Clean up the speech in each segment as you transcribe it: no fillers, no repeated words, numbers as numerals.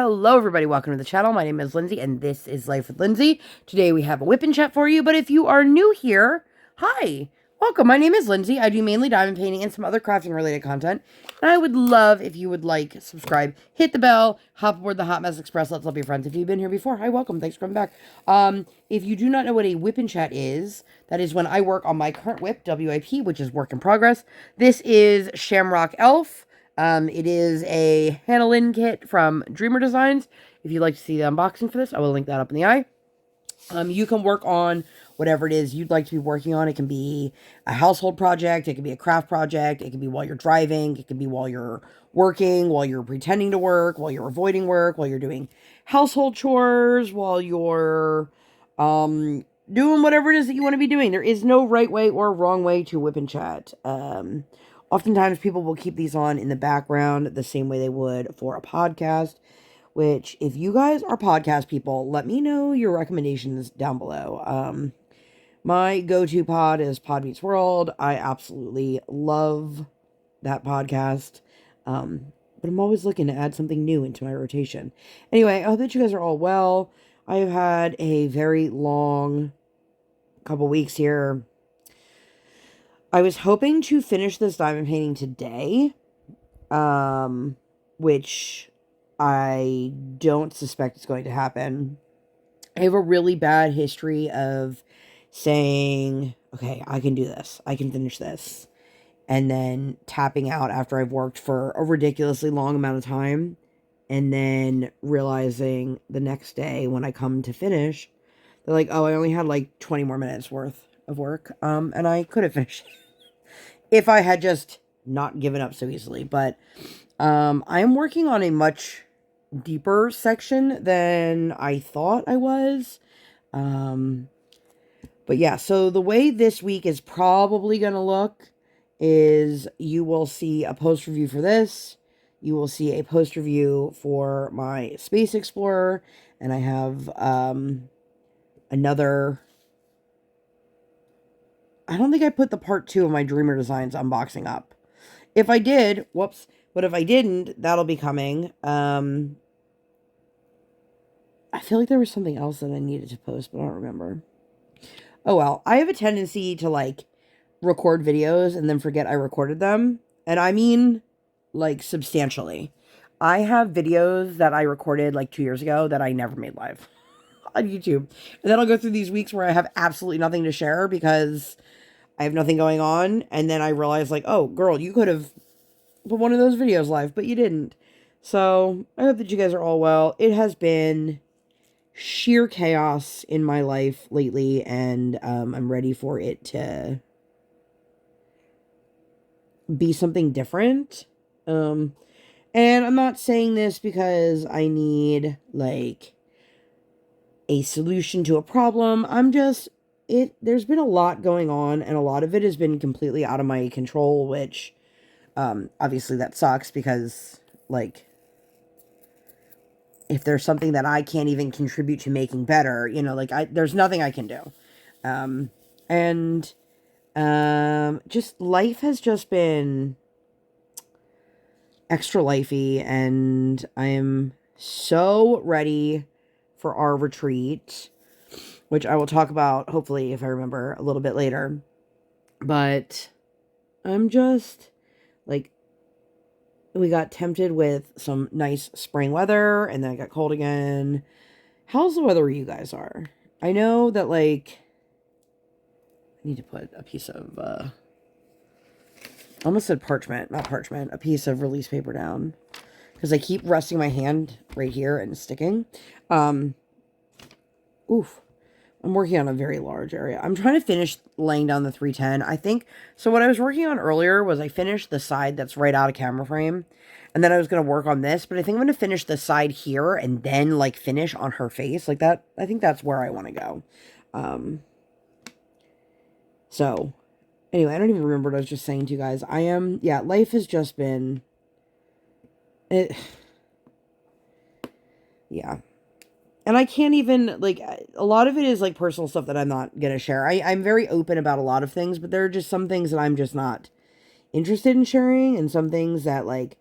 Hello everybody, welcome to the channel. My name is Lindsay and this is Life with Lindsay. Today we have a WIP Chat for you, but if you are new here, hi, welcome. My name is Lindsay. I do mainly diamond painting and some other crafting related content. And I would love if you would like, subscribe, hit the bell, hop aboard the Hot Mess Express. Let's love your friends. If you've been here before, hi, welcome. Thanks for coming back. If you do not know what a WIP Chat is, that is when I work on my current WIP, WIP, which is work in progress. This is Shamrock Elf. It is a Lynn kit from Dreamer Designs. If you'd like to see the unboxing for this, I will link that up in the eye. You can work on whatever it is you'd like to be working on. It can be a household project. It can be a craft project. It can be while you're driving. It can be while you're working, while you're pretending to work, while you're avoiding work, while you're doing household chores, while you're doing whatever it is that you want to be doing. There is no right way or wrong way to WIP and Chat. Oftentimes people will keep these on in the background the same way they would for a podcast, which if you guys are podcast people, let me know your recommendations down below. My go-to pod is Pod Meets World. I absolutely love that podcast. But I'm always looking to add something new into my rotation. Anyway, I hope that you guys are all well. I have had a very long couple weeks here. I was hoping to finish this diamond painting today, which I don't suspect is going to happen. I have a really bad history of saying, okay, I can do this. I can finish this. And then tapping out after I've worked for a ridiculously long amount of time. And then realizing the next day when I come to finish, they're like, oh, I only had like 20 more minutes worth of work. And I could have finished if I had just not given up so easily. But I am working on a much deeper section than I thought I was. But yeah, so the way this week is probably going to look is you will see a post review for this. You will see a post review for my Space Explorer. And I have another... I don't think I put the part 2 of my Dreamer Designs unboxing up. If I did, whoops. But if I didn't, that'll be coming. I feel like there was something else that I needed to post, but I don't remember. Oh well, I have a tendency to like record videos and then forget I recorded them. And I mean like substantially. I have videos that I recorded like 2 years ago that I never made live on YouTube. And then I'll go through these weeks where I have absolutely nothing to share because I have nothing going on. And then I realize like, oh girl, you could have put one of those videos live, but you didn't. So I hope that you guys are all well. It has been sheer chaos in my life lately, and I'm ready for it to be something different. And I'm not saying this because I need like a solution to a problem. I'm just, there's been a lot going on, and a lot of it has been completely out of my control, which obviously that sucks because like if there's something that I can't even contribute to making better, you know, like there's nothing I can do. Just life has just been extra lifey, and I am so ready for our retreat, which I will talk about, hopefully, if I remember, a little bit later. But I'm just, like, we got tempted with some nice spring weather, and then it got cold again. How's the weather where you guys are? I know that, like, I need to put a piece of, I almost said parchment, not parchment, a piece of release paper down. Because I keep resting my hand right here and sticking. Oof. I'm working on a very large area. I'm trying to finish laying down the 310. I think, so what I was working on earlier was I finished the side that's right out of camera frame. And then I was going to work on this. But I think I'm going to finish the side here and then, like, finish on her face. Like, that, I think that's where I want to go. So, anyway, I don't even remember what I was just saying to you guys. Yeah, life has just been... yeah. And I can't even, like, a lot of it is, like, personal stuff that I'm not going to share. I'm very open about a lot of things, but there are just some things that I'm just not interested in sharing, and some things that, like,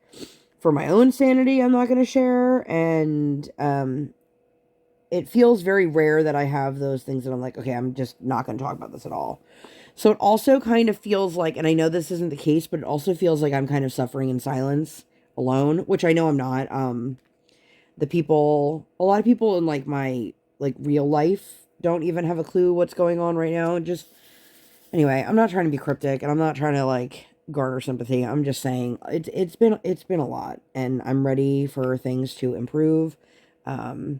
For my own sanity, I'm not going to share. And it feels very rare that I have those things that I'm like, okay, I'm just not going to talk about this at all. So it also kind of feels like, and I know this isn't the case, but it also feels like I'm kind of suffering in silence alone, which I know I'm not. A lot of people in like my like real life don't even have a clue what's going on right now. Just anyway, I'm not trying to be cryptic, and I'm not trying to like garner sympathy. I'm just saying it's been a lot, and I'm ready for things to improve. Um,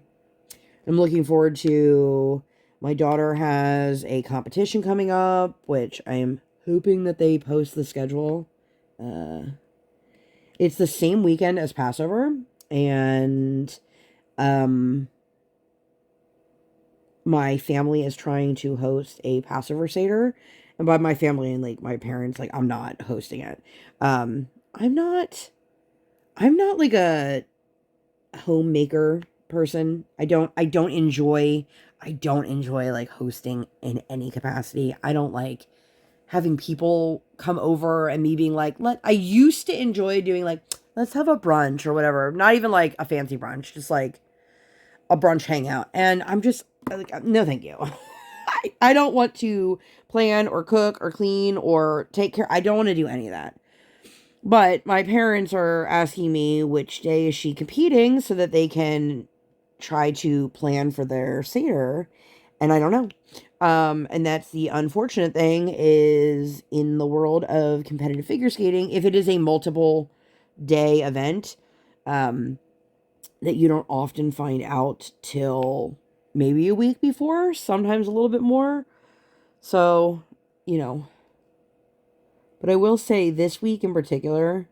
I'm looking forward to. My daughter has a competition coming up, which I am hoping that they post the schedule. It's the same weekend as Passover, and my family is trying to host a Passover Seder. And by my family and like my parents, like I'm not hosting it. I'm not like a homemaker person. I don't enjoy like hosting in any capacity. I don't like having people come over and me being like, I used to enjoy doing like, let's have a brunch or whatever. Not even like a fancy brunch, just like a brunch hangout. And I'm just like, no, thank you. I don't want to plan or cook or clean or take care. I don't want to do any of that. But my parents are asking me which day is she competing so that they can try to plan for their Seder. And I don't know. And that's the unfortunate thing is in the world of competitive figure skating, if it is a multiple day event, that you don't often find out till maybe a week before, sometimes a little bit more. So, you know, but I will say this week in particular,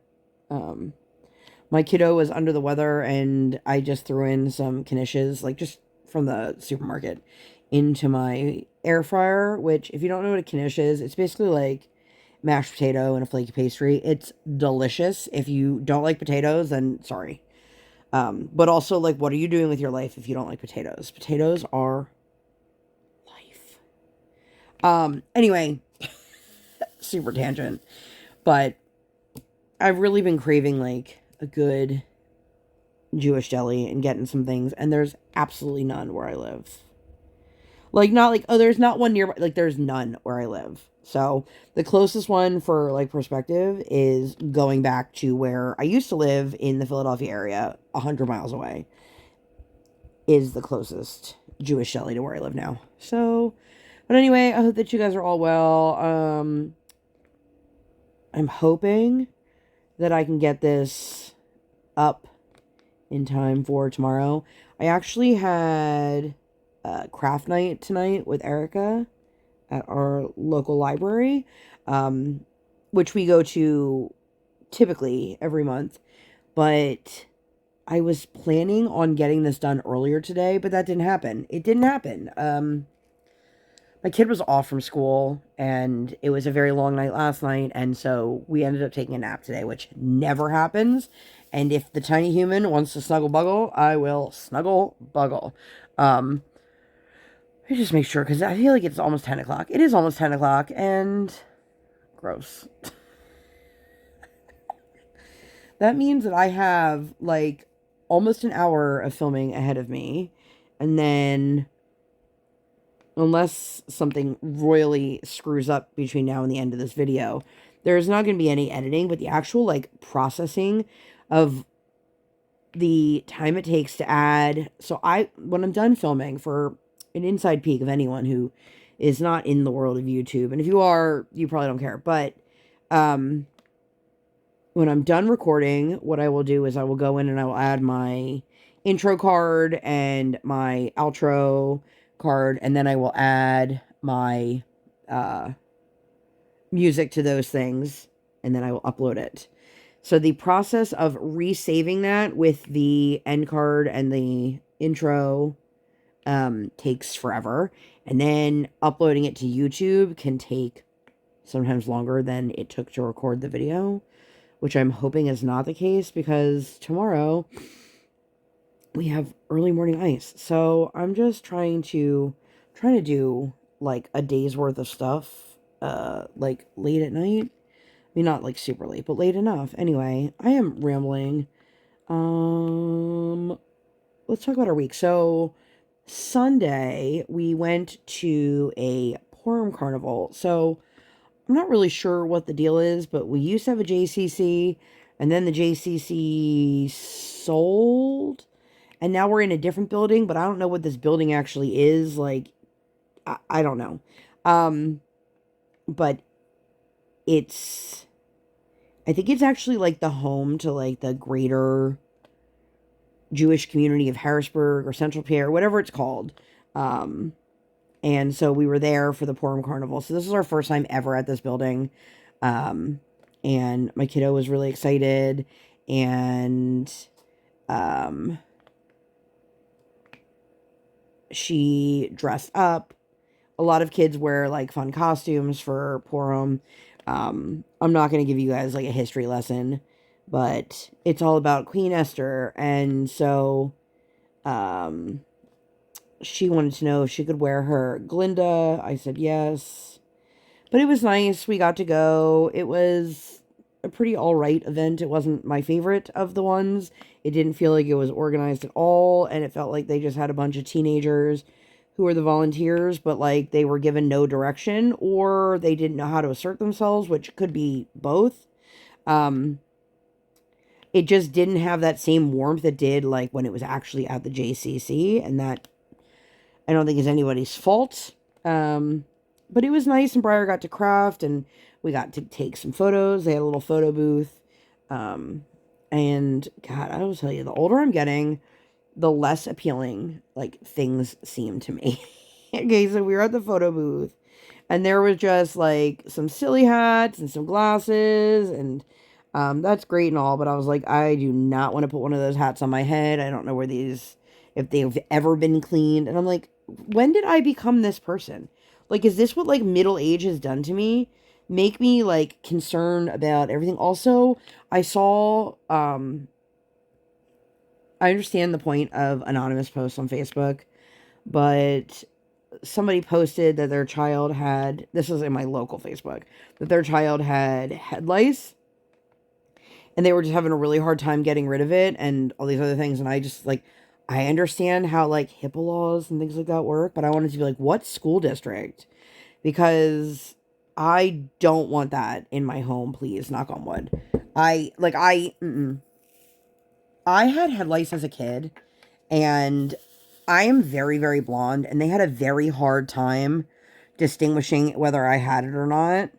my kiddo was under the weather and I just threw in some knishes, like just from the supermarket, into my air fryer, which if you don't know what a knish is, it's basically like mashed potato and a flaky pastry. It's delicious. If you don't like potatoes, then sorry. But also, like, what are you doing with your life if you don't like potatoes? Potatoes are life. Anyway, super tangent. But I've really been craving, like, a good Jewish deli and getting some things, and there's absolutely none where I live. Like, not like, oh, there's not one nearby. Like, there's none where I live. So, the closest one for, like, perspective is going back to where I used to live in the Philadelphia area, 100 miles away, is the closest Jewish deli to where I live now. So, but anyway, I hope that you guys are all well. I'm hoping that I can get this up in time for tomorrow. I actually had craft night tonight with Erica at our local library, which we go to typically every month. But I was planning on getting this done earlier today, but that didn't happen. It didn't happen. My kid was off from school, and it was a very long night last night, and so we ended up taking a nap today, which never happens. And if the tiny human wants to snuggle buggle, I will snuggle buggle. I just make sure, because I feel like it's almost 10 o'clock. It is almost 10 o'clock, and gross. That means that I have, like, almost an hour of filming ahead of me, and then, unless something royally screws up between now and the end of this video, there's not going to be any editing, but the actual, like, processing of the time it takes to add. So when I'm done filming, for an inside peek of anyone who is not in the world of YouTube, and if you are, you probably don't care, but when I'm done recording, what I will do is I will go in and I will add my intro card and my outro card, and then I will add my music to those things, and then I will upload it. So the process of resaving that with the end card and the intro takes forever. And then uploading it to YouTube can take sometimes longer than it took to record the video, which I'm hoping is not the case, because tomorrow we have early morning ice. So I'm just trying to do like a day's worth of stuff, like late at night. I mean, not like super late, but late enough. Anyway, I am rambling. Let's talk about our week. So Sunday we went to a Purim carnival. So I'm not really sure what the deal is, but we used to have a JCC, and then the JCC sold, and now we're in a different building, but I don't know what this building actually is. Like, I don't know. But it's, I think it's actually like the home to like the greater Jewish community of Harrisburg or Central Pierre, whatever it's called. Um, and so we were there for the Purim Carnival. So this is our first time ever at this building. Um, and my kiddo was really excited. And she dressed up. A lot of kids wear like fun costumes for Purim. I'm not going to give you guys like a history lesson, but it's all about Queen Esther. And so she wanted to know if she could wear her Glinda. I said yes. But it was nice. We got to go. It was a pretty all right event. It wasn't my favorite of the ones. It didn't feel like it was organized at all, and it felt like they just had a bunch of teenagers who were the volunteers, but like they were given no direction or they didn't know how to assert themselves, which could be both. It just didn't have that same warmth it did like when it was actually at the JCC, and that I don't think is anybody's fault. But it was nice, and Briar got to craft, and we got to take some photos. They had a little photo booth. And God, I will tell you, the older I'm getting, the less appealing like things seem to me. Okay, so we were at the photo booth, and there was just like some silly hats and some glasses, and that's great and all, but I was like, I do not want to put one of those hats on my head. I don't know where these, if they've ever been cleaned. And I'm like, when did I become this person? Like, is this what like middle age has done to me? Make me like concerned about everything. Also, I saw, I understand the point of anonymous posts on Facebook, but somebody posted that their child had, this was in my local Facebook, that their child had head lice, and they were just having a really hard time getting rid of it and all these other things. And I just like, I understand how like HIPAA laws and things like that work, but I wanted to be like, what school district? Because I don't want that in my home, please, knock on wood. I had head lice as a kid, and I am very, very blonde, and they had a very hard time distinguishing whether I had it or not.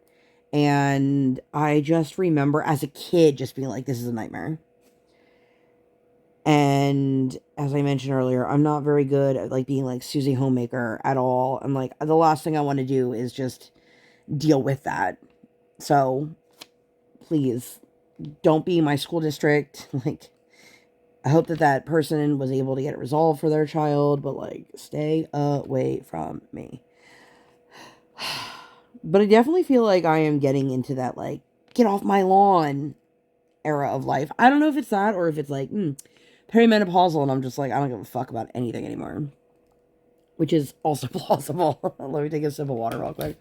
And I just remember as a kid just being like, this is a nightmare. And as I mentioned earlier, I'm not very good at like being like Susie Homemaker at all. I'm like, the last thing I want to do is just deal with that. So please don't be my school district. Like, I hope that that person was able to get it resolved for their child, but like, stay away from me. But I definitely feel like I am getting into that like, get off my lawn era of life. I don't know if it's that or if it's like perimenopausal, and I'm just like, I don't give a fuck about anything anymore, which is also plausible. Let me take a sip of water real quick.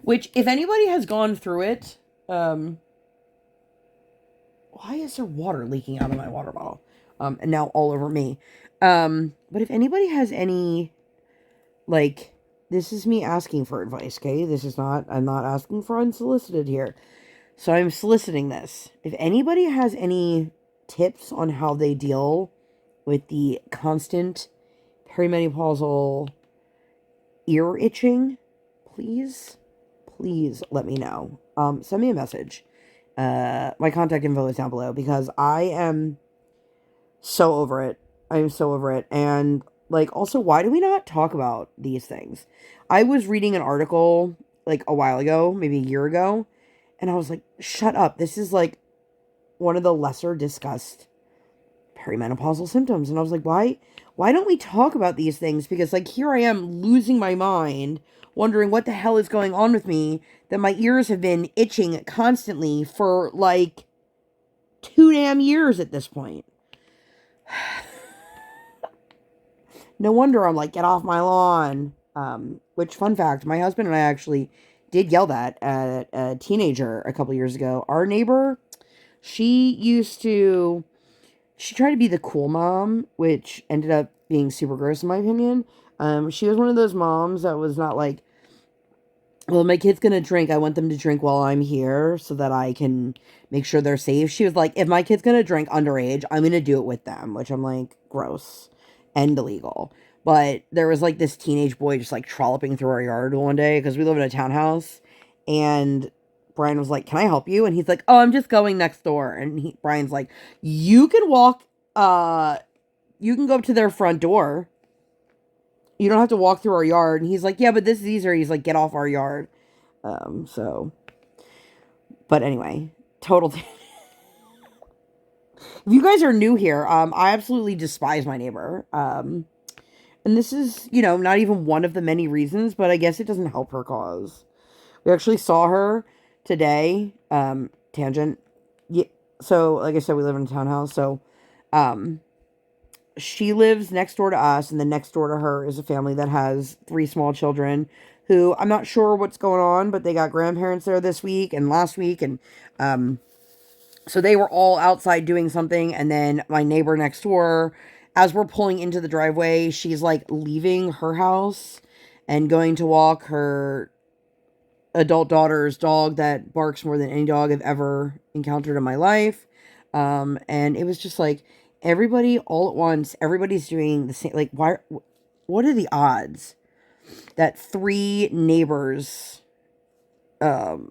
Which, if anybody has gone through it, why is there water leaking out of my water bottle? And now all over me. But if anybody has any, like, this is me asking for advice, okay? This is not, I'm not asking for unsolicited here. So I'm soliciting this. If anybody has any tips on how they deal with the constant perimenopausal ear itching, please let me know. Send me a message. My contact info is down below, because I am so over it. I am so over it. And like, also, why do we not talk about these things? I was reading an article like a while ago, maybe a year ago, and I was like, shut up. This is like one of the lesser discussed perimenopausal symptoms. And I was like, why don't we talk about these things? Because like, here I am losing my mind, wondering what the hell is going on with me, that my ears have been itching constantly for like 2 damn years at this point. No wonder I'm like, get off my lawn. Which, fun fact, my husband and I actually did yell that at a teenager a couple years ago. Our neighbor, she tried to be the cool mom, which ended up being super gross in my opinion. She was one of those moms that was not like, well, my kid's gonna drink. I want them to drink while I'm here so that I can make sure they're safe. She was like, if my kid's gonna drink underage, I'm gonna do it with them, which I'm like, gross and illegal. But there was like this teenage boy just like trolloping through our yard one day because we live in a townhouse. And Brian was like, can I help you? And he's like, oh, I'm just going next door. And Brian's like, you can walk, you can go up to their front door. You don't have to walk through our yard. And he's like, yeah, but this is easier. He's like, get off our yard. But anyway, total. If you guys are new here, I absolutely despise my neighbor. And this is, not even one of the many reasons, but I guess it doesn't help her cause. We actually saw her today. Tangent. Yeah. So, like I said, we live in a townhouse. So, she lives next door to us, and then next door to her is a family that has 3 small children who I'm not sure what's going on, but they got grandparents there this week and last week. And, so they were all outside doing something. And then my neighbor next door, as we're pulling into the driveway, she's like leaving her house and going to walk her adult daughter's dog that barks more than any dog I've ever encountered in my life. And it was just like everybody all at once, everybody's doing the same. Like, what are the odds that 3 neighbors, and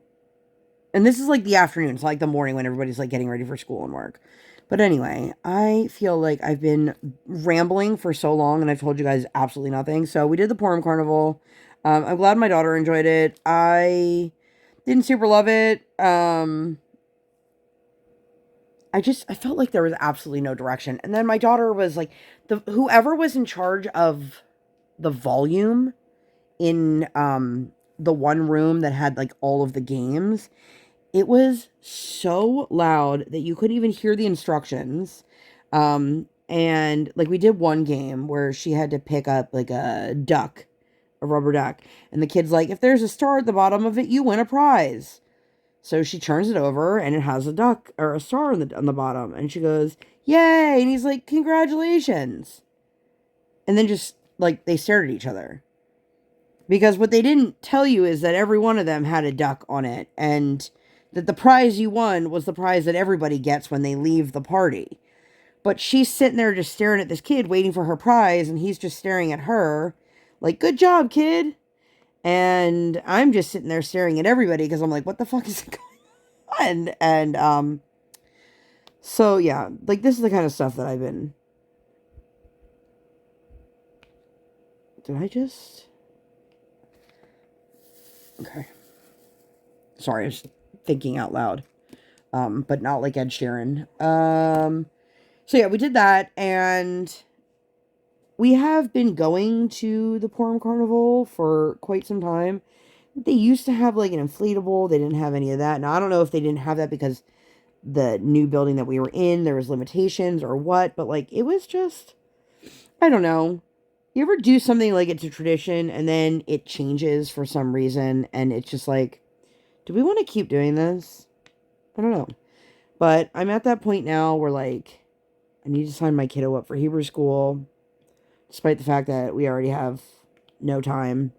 this is like the afternoon, it's like the morning when everybody's like getting ready for school and work. But anyway, I feel like I've been rambling for so long and I've told you guys absolutely nothing. So we did the Purim Carnival. I'm glad my daughter enjoyed it. I didn't super love it. I felt like there was absolutely no direction. And then my daughter was like, whoever was in charge of the volume in the one room that had like all of the games, it was so loud that you couldn't even hear the instructions. And like we did one game where she had to pick up like a rubber duck. And the kid's like, if there's a star at the bottom of it, you win a prize. So she turns it over and it has a duck or a star on the bottom. And she goes, yay. And he's like, congratulations. And then just like they stared at each other. Because what they didn't tell you is that every one of them had a duck on it. And that the prize you won was the prize that everybody gets when they leave the party. But she's sitting there just staring at this kid waiting for her prize. And he's just staring at her like, good job, kid. And I'm just sitting there staring at everybody because I'm like, what the fuck is going on? And so yeah, like this is the kind of stuff that I've been. Did I just? Okay. Sorry, I was thinking out loud. But not like Ed Sheeran. So yeah, we did that, and we have been going to the Purim Carnival for quite some time. They used to have like an inflatable. They didn't have any of that. Now, I don't know if they didn't have that because the new building that we were in, there was limitations or what, but like it was just, I don't know. You ever do something like it's a tradition and then it changes for some reason and it's just like, do we want to keep doing this? I don't know. But I'm at that point now where like, I need to sign my kiddo up for Hebrew school, despite the fact that we already have no time.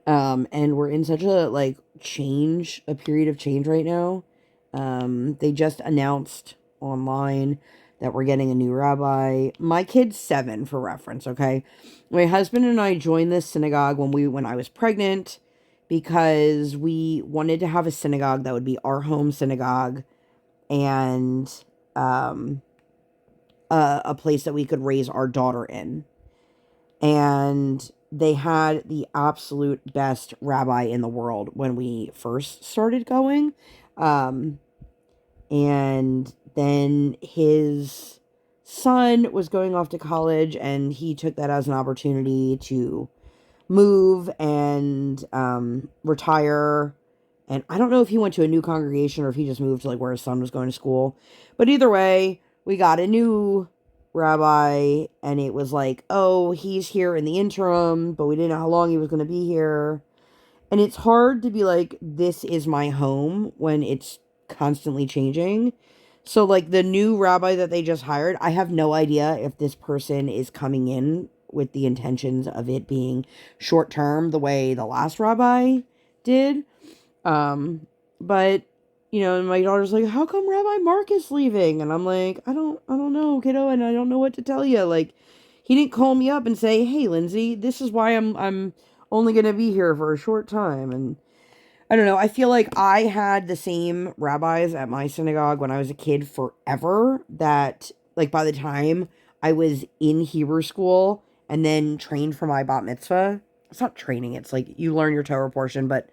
And we're in such a like a period of change right now. They just announced online that we're getting a new rabbi. My kid's 7 for reference, okay? My husband and I joined this synagogue when I was pregnant because we wanted to have a synagogue that would be our home synagogue and a place that we could raise our daughter in. And they had the absolute best rabbi in the world when we first started going. And then his son was going off to college and he took that as an opportunity to move and retire. And I don't know if he went to a new congregation or if he just moved to like where his son was going to school. But either way, we got a new rabbi and it was like, oh, he's here in the interim, but we didn't know how long he was going to be here. And it's hard to be like, this is my home when it's constantly changing. So, like, the new rabbi that they just hired, I have no idea if this person is coming in with the intentions of it being short term the way the last rabbi did. But, you know, and my daughter's like, how come Rabbi Mark is leaving? And I'm like, I don't know, kiddo, and I don't know what to tell you. Like, he didn't call me up and say, hey, Lindsay, this is why I'm only going to be here for a short time. And I don't know. I feel like I had the same rabbis at my synagogue when I was a kid forever that, like, by the time I was in Hebrew school and then trained for my bat mitzvah, it's not training. It's like you learn your Torah portion, but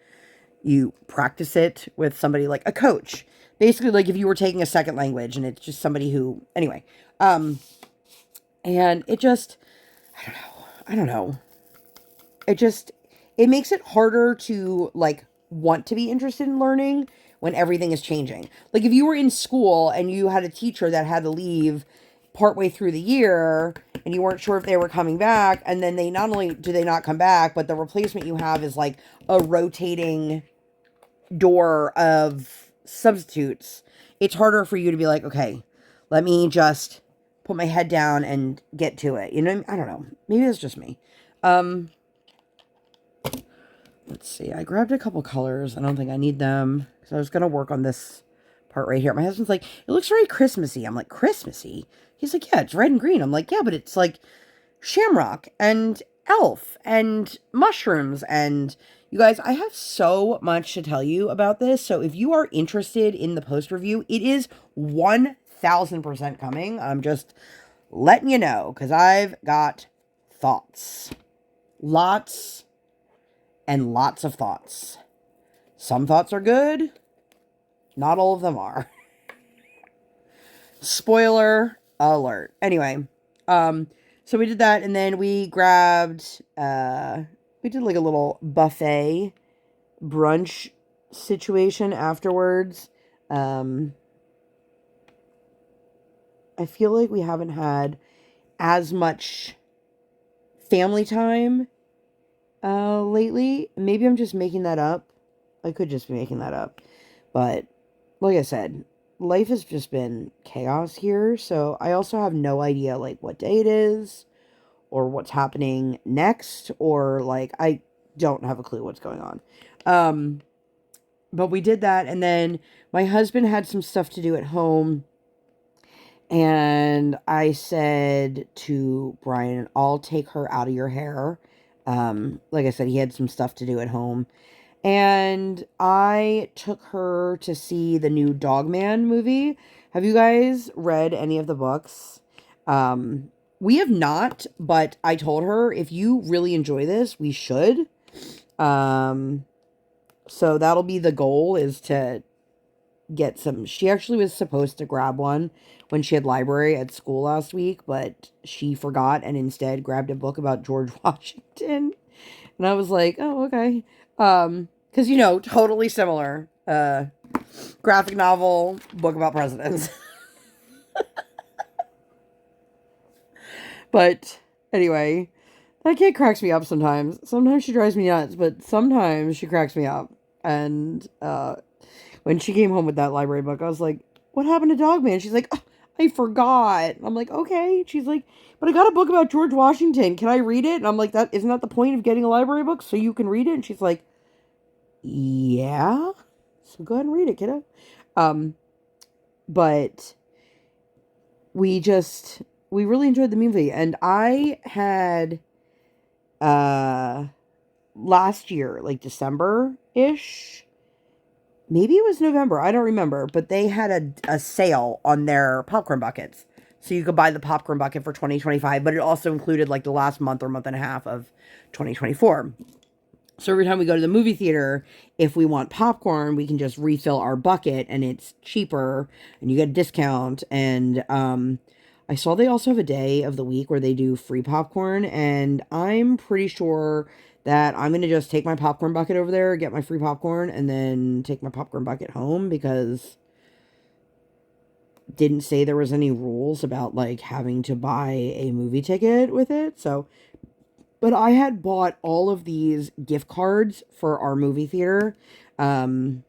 you practice it with somebody like a coach. Basically, like if you were taking a second language and it's just somebody who, anyway. And it just, I don't know. It makes it harder to, like, want to be interested in learning when everything is changing. Like, if you were in school and you had a teacher that had to leave partway through the year and you weren't sure if they were coming back, and then they not only do they not come back, but the replacement you have is like a rotating door of substitutes, it's harder for you to be like, okay, let me just put my head down and get to it. You know, I don't know. Maybe it's just me. Let's see. I grabbed a couple colors. I don't think I need them because I was going to work on this part right here. My husband's like, it looks very Christmassy. I'm like, Christmassy? He's like, yeah, it's red and green. I'm like, yeah, but it's like Shamrock and Elf and mushrooms. And you guys, I have so much to tell you about this. So if you are interested in the post review, it is 1000% coming. I'm just letting you know because I've got thoughts. Lots and lots of thoughts. Some thoughts are good. Not all of them are. Spoiler alert. Anyway, so we did that, and then we grabbed, we did like a little buffet brunch situation afterwards. I feel like we haven't had as much family time lately. Maybe I'm just making that up. I could just be making that up. But like I said, life has just been chaos here. So I also have no idea like what day it is or what's happening next, or like I don't have a clue what's going on. But we did that, and then my husband had some stuff to do at home. And I said to Brian, I'll take her out of your hair. Like I said, he had some stuff to do at home. And I took her to see the new Dogman movie. Have you guys read any of the books? We have not, but I told her, if you really enjoy this, we should. So that'll be the goal, is to get some. She actually was supposed to grab one when she had library at school last week, but she forgot and instead grabbed a book about George Washington. And I was like, oh, okay. Because, you know, totally similar. Graphic novel, book about presidents. But anyway, that kid cracks me up sometimes. Sometimes she drives me nuts, but sometimes she cracks me up. And when she came home with that library book, I was like, what happened to Dogman? She's like, oh, I forgot. I'm like, okay. She's like, but I got a book about George Washington. Can I read it? And I'm like, isn't that the point of getting a library book? So you can read it? And she's like, yeah. So go ahead and read it, kiddo. But we really enjoyed the movie. And I had, last year, like December-ish, maybe it was November, I don't remember, but they had a sale on their popcorn buckets. So you could buy the popcorn bucket for 2025, but it also included like the last month or month and a half of 2024. So every time we go to the movie theater, if we want popcorn, we can just refill our bucket and it's cheaper and you get a discount. And I saw they also have a day of the week where they do free popcorn, and I'm pretty sure that I'm going to just take my popcorn bucket over there, get my free popcorn, and then take my popcorn bucket home, because didn't say there was any rules about like having to buy a movie ticket with it. So But I had bought all of these gift cards for our movie theater. I'm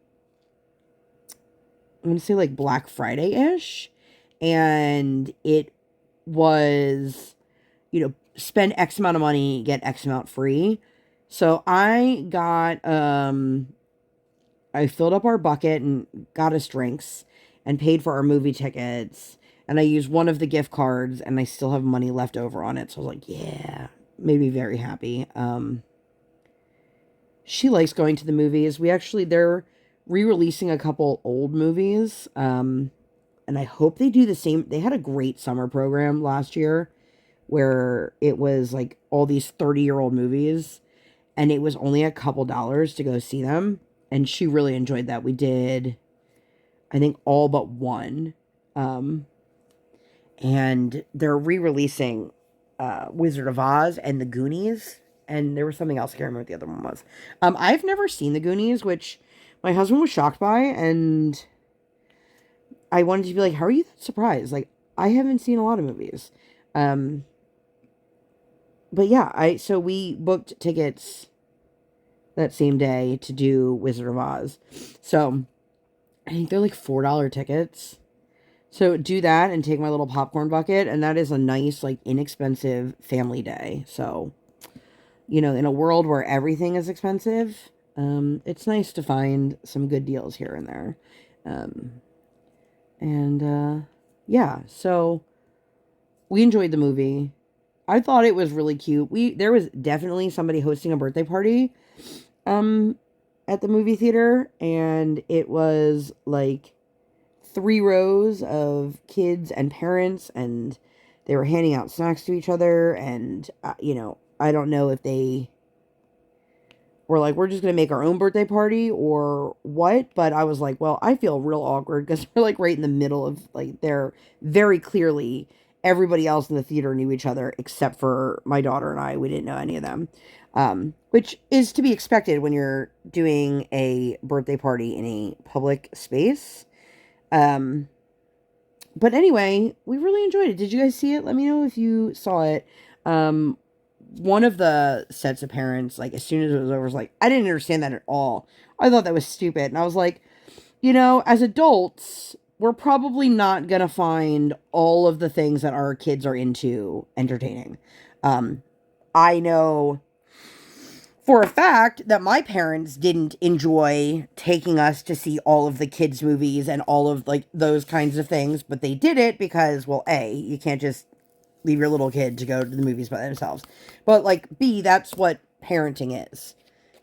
going to say like Black Friday-ish. And it was, spend X amount of money, get X amount free. So I filled up our bucket and got us drinks and paid for our movie tickets. And I used one of the gift cards and I still have money left over on it. So I was like, yeah, made me very happy. She likes going to the movies. They're re-releasing a couple old movies. And I hope they do the same. They had a great summer program last year where it was like all these 30-year-old movies and it was only a couple dollars to go see them. And she really enjoyed that. We did, I think, all but one. And they're re-releasing Wizard of Oz and The Goonies. And there was something else. I can't remember what the other one was. I've never seen The Goonies, which my husband was shocked by. And I wanted to be like, how are you that surprised? Like, I haven't seen a lot of movies. But yeah, so we booked tickets that same day to do Wizard of Oz. So I think they're like $4 tickets. So do that and take my little popcorn bucket. And that is a nice, like, inexpensive family day. So, in a world where everything is expensive, it's nice to find some good deals here and there. Yeah, so we enjoyed the movie. I thought it was really cute. There was definitely somebody hosting a birthday party at the movie theater, and it was like 3 rows of kids and parents, and they were handing out snacks to each other, and I don't know if they were like, we're just gonna make our own birthday party or what, but I was like, well, I feel real awkward because we're like right in the middle of, like, they're very clearly, everybody else in the theater knew each other except for my daughter and I. We didn't know any of them. Which is to be expected when you're doing a birthday party in a public space. But anyway, we really enjoyed it. Did you guys see it? Let me know if you saw it. One of the sets of parents, like, as soon as it was over, was like, I didn't understand that at all. I thought that was stupid. And I was like, as adults, we're probably not going to find all of the things that our kids are into entertaining. I know for a fact that my parents didn't enjoy taking us to see all of the kids' movies and all of, like, those kinds of things, but they did it because, well, A, you can't just leave your little kid to go to the movies by themselves. But, like, B, that's what parenting is.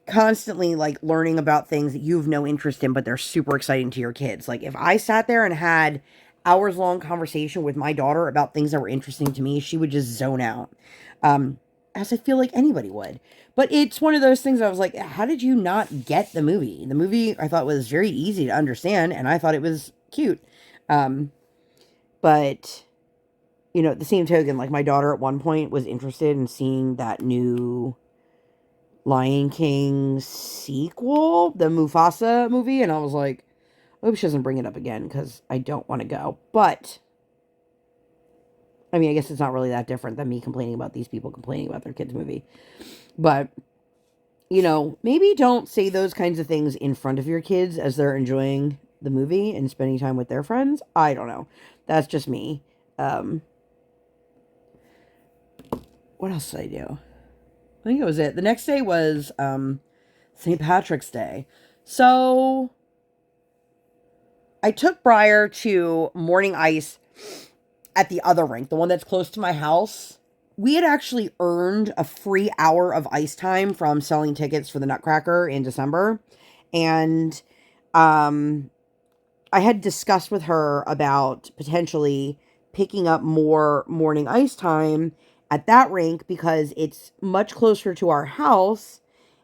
Constantly, like, learning about things that you have no interest in, but they're super exciting to your kids. Like, if I sat there and had hours-long conversation with my daughter about things that were interesting to me, she would just zone out. As I feel like anybody would. But it's one of those things I was like, how did you not get the movie? The movie I thought was very easy to understand, and I thought it was cute. But, at the same token, like, my daughter at one point was interested in seeing that new Lion King sequel, the Mufasa movie, and I was like, I hope she doesn't bring it up again, because I don't want to go. But I mean, I guess it's not really that different than me complaining about these people complaining about their kids' movie. But, maybe don't say those kinds of things in front of your kids as they're enjoying the movie and spending time with their friends. I don't know. That's just me. What else did I do? I think it was it. The next day was St. Patrick's Day. So I took Briar to Morning Ice at the other rink, the one that's close to my house. We had actually earned a free hour of ice time from selling tickets for the Nutcracker in December. And I had discussed with her about potentially picking up more morning ice time at that rink because it's much closer to our house,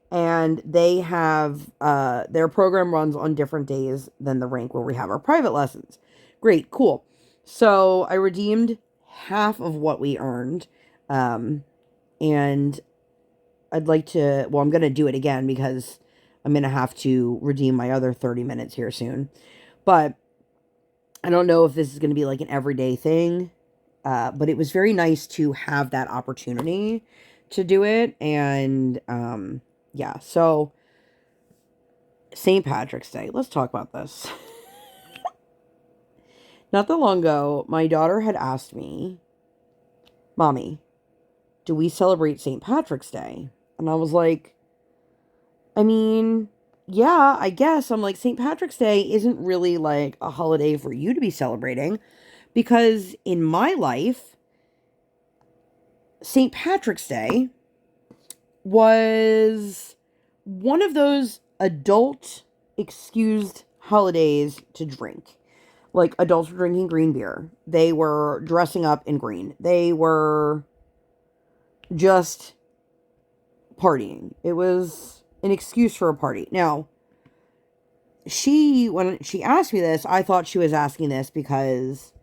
and they have their program runs on different days than the rink where we have our private lessons. Great, cool. So I redeemed half of what we earned, and I'd like to, well, I'm going to do it again because I'm going to have to redeem my other 30 minutes here soon. But I don't know if this is going to be like an everyday thing, but it was very nice to have that opportunity to do it. And yeah, so St. Patrick's Day. Let's talk about this. Not that long ago, my daughter had asked me, Mommy, do we celebrate St. Patrick's Day? And I was like, I mean, yeah, I guess. I'm like, St. Patrick's Day isn't really like a holiday for you to be celebrating, because in my life, St. Patrick's Day was one of those adult excused holidays to drink. Like, adults were drinking green beer. They were dressing up in green. They were just partying. It was an excuse for a party. Now, when she asked me this, I thought she was asking this because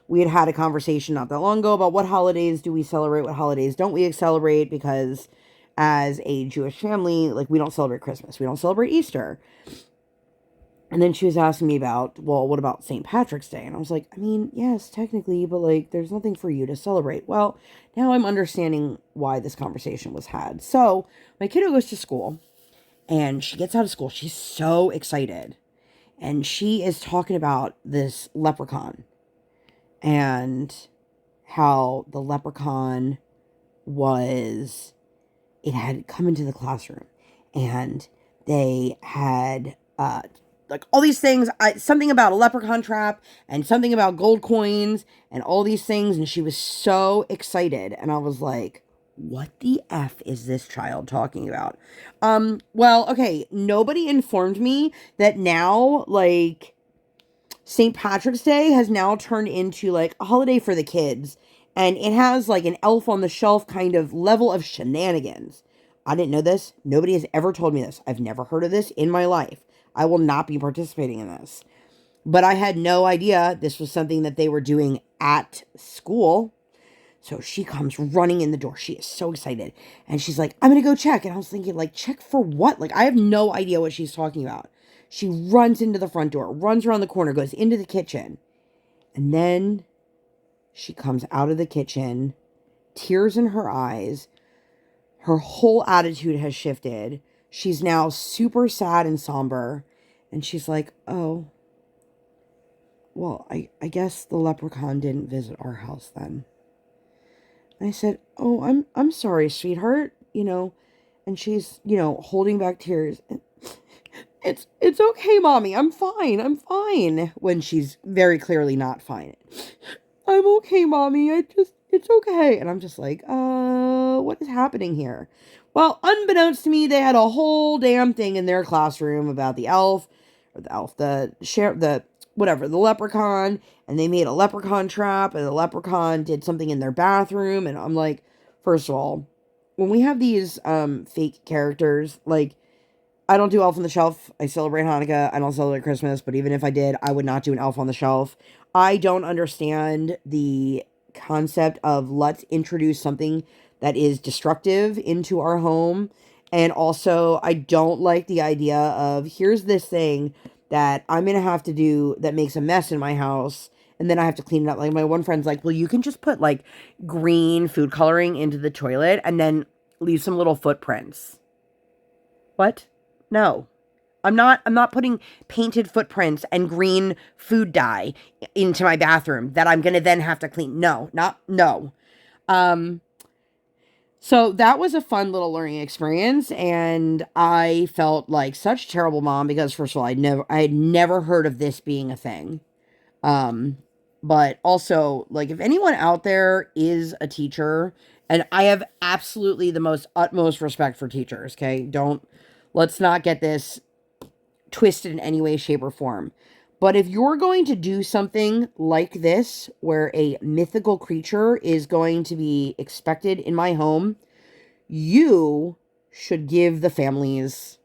we had a conversation not that long ago about what holidays do we celebrate, what holidays don't we celebrate, because as a Jewish family, like, we don't celebrate Christmas, we don't celebrate Easter. And then she was asking me about, well, what about St. Patrick's Day? And I was like, I mean, yes, technically, but like, there's nothing for you to celebrate. Well, now I'm understanding why this conversation was had. So my kiddo goes to school, and she gets out of school. She's so excited. And she is talking about this leprechaun and how the leprechaun it had come into the classroom, and they had, like, all these things, something about a leprechaun trap and something about gold coins and all these things. And she was so excited. And I was like, what the F is this child talking about? Well, okay. Nobody informed me that now, like, St. Patrick's Day has now turned into like a holiday for the kids. And it has like an elf on the shelf kind of level of shenanigans. I didn't know this. Nobody has ever told me this. I've never heard of this in my life. I will not be participating in this. But I had no idea this was something that they were doing at school. So she comes running in the door. She is so excited. And she's like, I'm going to go check. And I was thinking, like, check for what? Like, I have no idea what she's talking about. She runs into the front door, runs around the corner, goes into the kitchen. And then she comes out of the kitchen, tears in her eyes. Her whole attitude has shifted. She's now super sad and somber. And she's like, oh, well, I guess the leprechaun didn't visit our house then. And I said, oh, I'm sorry, sweetheart, and she's, holding back tears. It's okay, Mommy. I'm fine. When she's very clearly not fine. I'm okay, Mommy. It's okay. And I'm just like, what is happening here? Well, unbeknownst to me, they had a whole damn thing in their classroom about the elf, or the leprechaun, and they made a leprechaun trap, and the leprechaun did something in their bathroom. And I'm like, first of all, when we have these fake characters, like, I don't do Elf on the Shelf. I celebrate Hanukkah. I don't celebrate Christmas, but even if I did, I would not do an Elf on the Shelf. I don't understand the concept of let's introduce something that is destructive into our home. And also, I don't like the idea of, here's this thing that I'm going to have to do that makes a mess in my house, and then I have to clean it up. Like, my one friend's like, well, you can just put, like, green food coloring into the toilet and then leave some little footprints. What? No. I'm not putting painted footprints and green food dye into my bathroom that I'm going to then have to clean. No. So that was a fun little learning experience, and I felt like such a terrible mom because, first of all, I had never heard of this being a thing. But also, like, if anyone out there is a teacher, and I have absolutely the utmost respect for teachers, okay? Let's not get this twisted in any way, shape, or form. But if you're going to do something like this, where a mythical creature is going to be expected in my home, you should give the families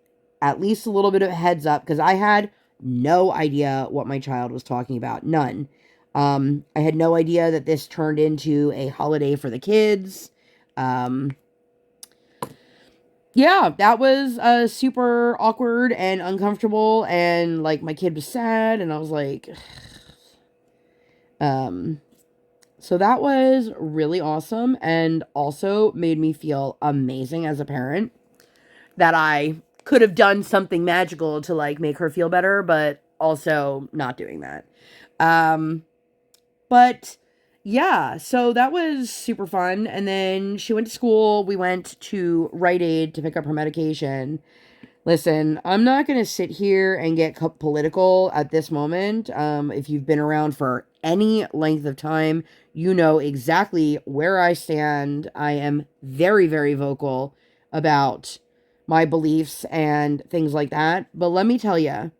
at least a little bit of a heads up, because I had no idea what my child was talking about. None. I had no idea that this turned into a holiday for the kids. Yeah, that was super awkward and uncomfortable, and like, my kid was sad, and I was like, So that was really awesome and also made me feel amazing as a parent that I could have done something magical to like make her feel better, but also not doing that. Um, but yeah, so that was super fun. And then she went to school. We went to Rite Aid to pick up her medication. Listen, I'm not going to sit here and get political at this moment. If you've been around for any length of time, you know exactly where I stand. I am very, very vocal about my beliefs and things like that. But let me tell you,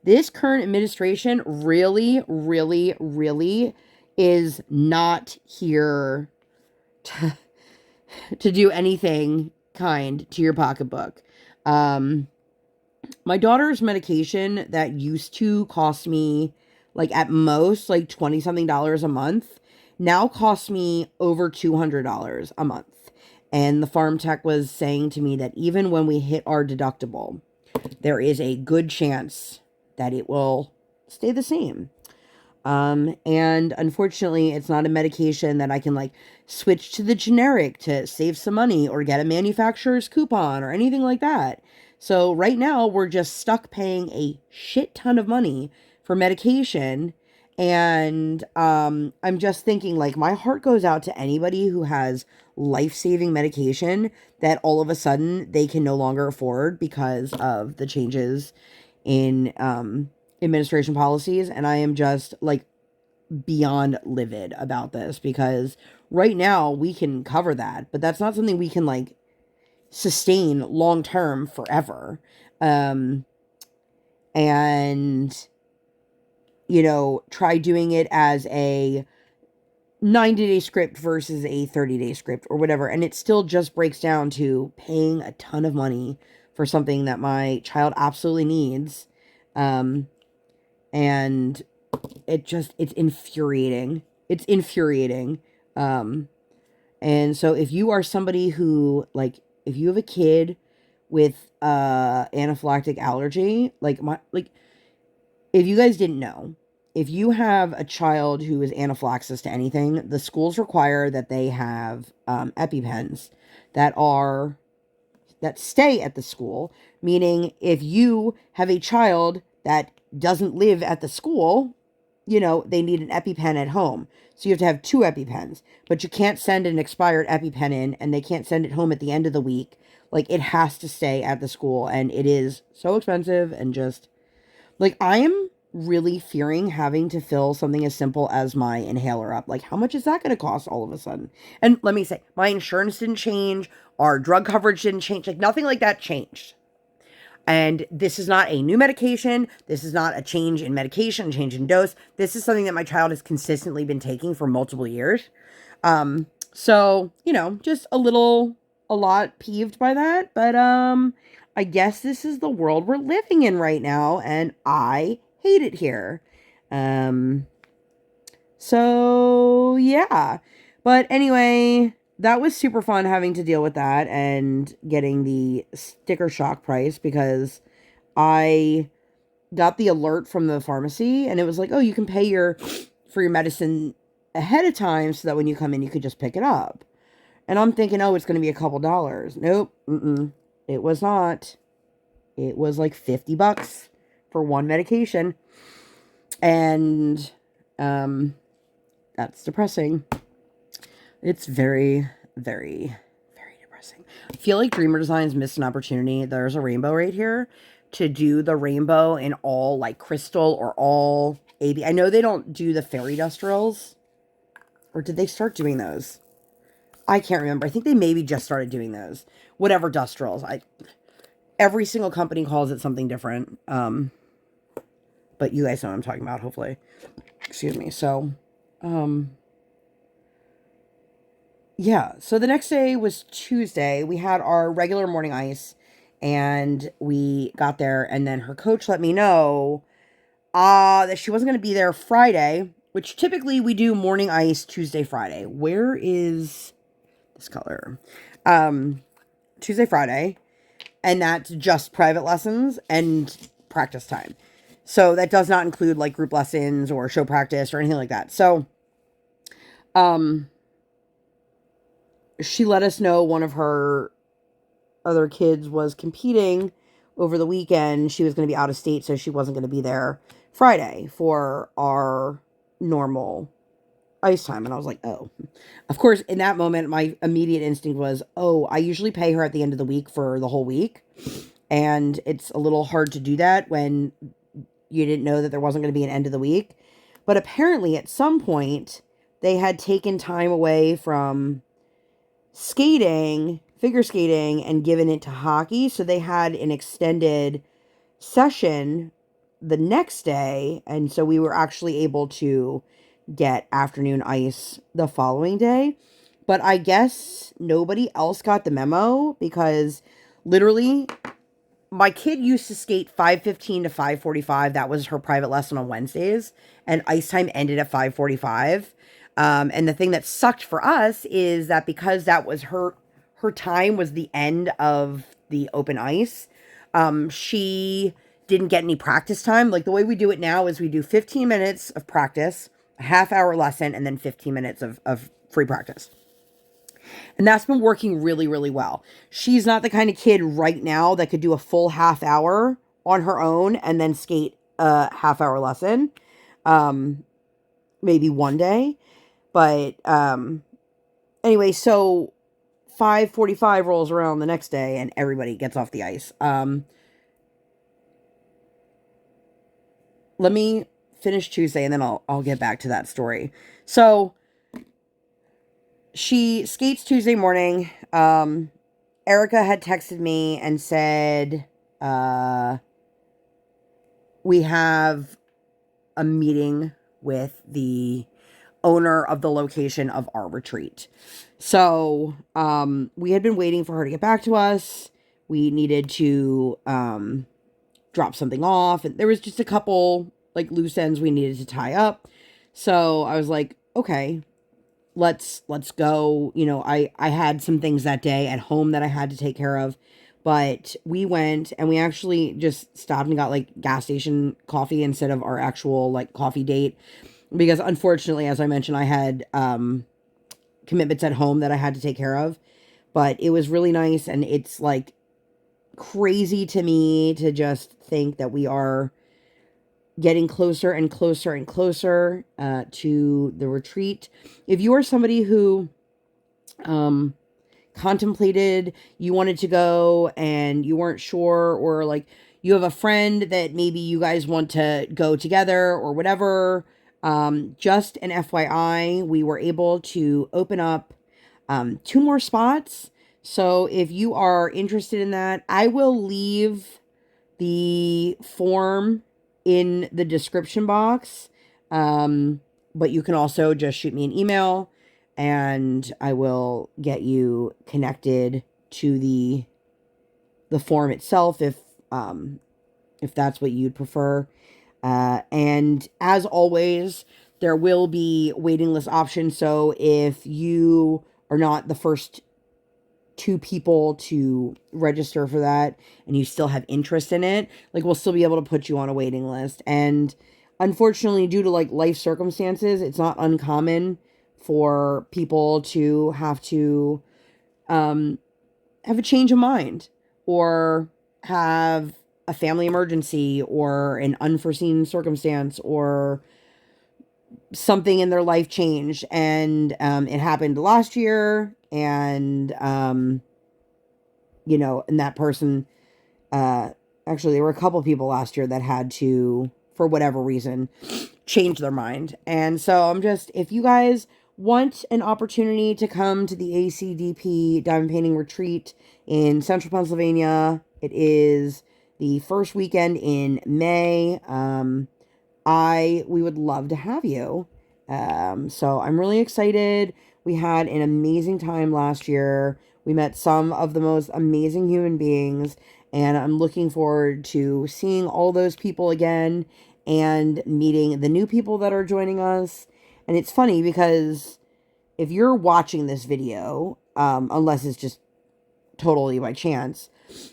this current administration really, really, really is not here to, to do anything kind to your pocketbook. My daughter's medication that used to cost me like at most like 20 something dollars a month now costs me over $200 a month. And the farm tech was saying to me that even when we hit our deductible, there is a good chance that it will stay the same. And unfortunately, it's not a medication that I can like switch to the generic to save some money or get a manufacturer's coupon or anything like that. So right now we're just stuck paying a shit ton of money for medication. And I'm just thinking like my heart goes out to anybody who has life-saving medication that all of a sudden they can no longer afford because of the changes in administration policies. And I am just like beyond livid about this because right now we can cover that, but that's not something we can like sustain long term forever. And you know, try doing it as a 90-day script versus a 30-day script or whatever, and it still just breaks down to paying a ton of money for something that my child absolutely needs. And it's infuriating. It's infuriating. And so if you are somebody who like, if you have a kid with anaphylactic allergy, if you guys didn't know, if you have a child who is anaphylaxis to anything, the schools require that they have EpiPens that stay at the school. Meaning, if you have a child that doesn't live at the school, you know, they need an EpiPen at home. So you have to have 2 EpiPens. But you can't send an expired EpiPen in, and they can't send it home at the end of the week. Like, it has to stay at the school, and it is so expensive, and just, like, I am really fearing having to fill something as simple as my inhaler up. Like, how much is that going to cost all of a sudden? And let me say, my insurance didn't change, our drug coverage didn't change, like, nothing like that changed. And this is not a new medication. This is not a change in medication, change in dose. This is something that my child has consistently been taking for multiple years. So, you know, just a lot peeved by that. But I guess this is the world we're living in right now, and I hate it here. So yeah. But anyway, that was super fun having to deal with that and getting the sticker shock price because I got the alert from the pharmacy and it was like, oh, you can pay for your medicine ahead of time so that when you come in, you could just pick it up. And I'm thinking, oh, it's going to be a couple dollars. Nope. It was not. It was like $50 for one medication. And, that's depressing. It's very, very, very depressing. I feel like Dreamer Designs missed an opportunity. There's a rainbow right here to do the rainbow in all like crystal or all AB. I know they don't do the fairy dust rolls. Or did they start doing those? I can't remember. I think they maybe just started doing those. Whatever dust rolls. Every single company calls it something different. But you guys know what I'm talking about, hopefully. Excuse me. So, yeah, so the next day was Tuesday. We had our regular morning ice, and we got there, and then her coach let me know that she wasn't going to be there Friday, which typically we do morning ice Tuesday, Friday. Where is this color? Tuesday, Friday, and that's just private lessons and practice time. So that does not include like group lessons or show practice or anything like that. So She let us know one of her other kids was competing over the weekend. She was going to be out of state, so she wasn't going to be there Friday for our normal ice time. And I was like, oh. Of course, in that moment, my immediate instinct was, oh, I usually pay her at the end of the week for the whole week. And it's a little hard to do that when you didn't know that there wasn't going to be an end of the week. But apparently, at some point, they had taken time away from skating, figure skating, and given it to hockey. So they had an extended session the next day. And so we were actually able to get afternoon ice the following day. But I guess nobody else got the memo because literally my kid used to skate 5:15 to 5:45. That was her private lesson on Wednesdays, and ice time ended at 5:45. And the thing that sucked for us is that because that was her time was the end of the open ice, she didn't get any practice time. Like the way we do it now is we do 15 minutes of practice, a half-hour lesson, and then 15 minutes of free practice. And that's been working really, really well. She's not the kind of kid right now that could do a full half hour on her own and then skate a half-hour lesson. Maybe one day. But anyway, so 5:45 rolls around the next day and everybody gets off the ice. Let me finish Tuesday and then I'll get back to that story. So she skates Tuesday morning. Erica had texted me and said, we have a meeting with the owner of the location of our retreat. So, we had been waiting for her to get back to us. We needed to, drop something off, and there was just a couple like loose ends we needed to tie up. So I was like, okay, let's go. You know, I had some things that day at home that I had to take care of, but we went and we actually just stopped and got like gas station coffee instead of our actual like coffee date, because unfortunately, as I mentioned, I had commitments at home that I had to take care of. But it was really nice, and it's like crazy to me to just think that we are getting closer and closer and closer to the retreat. If you are somebody who contemplated, you wanted to go and you weren't sure, or like you have a friend that maybe you guys want to go together or whatever, just an FYI, we were able to open up 2 more spots. So if you are interested in that, I will leave the form in the description box. But you can also just shoot me an email and I will get you connected to the form itself if that's what you'd prefer. And as always, there will be waiting list options. So if you are not the first 2 people to register for that and you still have interest in it, like we'll still be able to put you on a waiting list. And unfortunately, due to like life circumstances, it's not uncommon for people to have a change of mind or have a family emergency or an unforeseen circumstance or something in their life changed. And it happened last year, and you know, and that person, actually there were a couple people last year that had to, for whatever reason, change their mind. And so I'm just, if you guys want an opportunity to come to the ACDP Diamond Painting Retreat in Central Pennsylvania, it is the first weekend in May. We would love to have you. So I'm really excited. We had an amazing time last year. We met some of the most amazing human beings, and I'm looking forward to seeing all those people again and meeting the new people that are joining us. And it's funny because if you're watching this video, unless it's just totally by chance,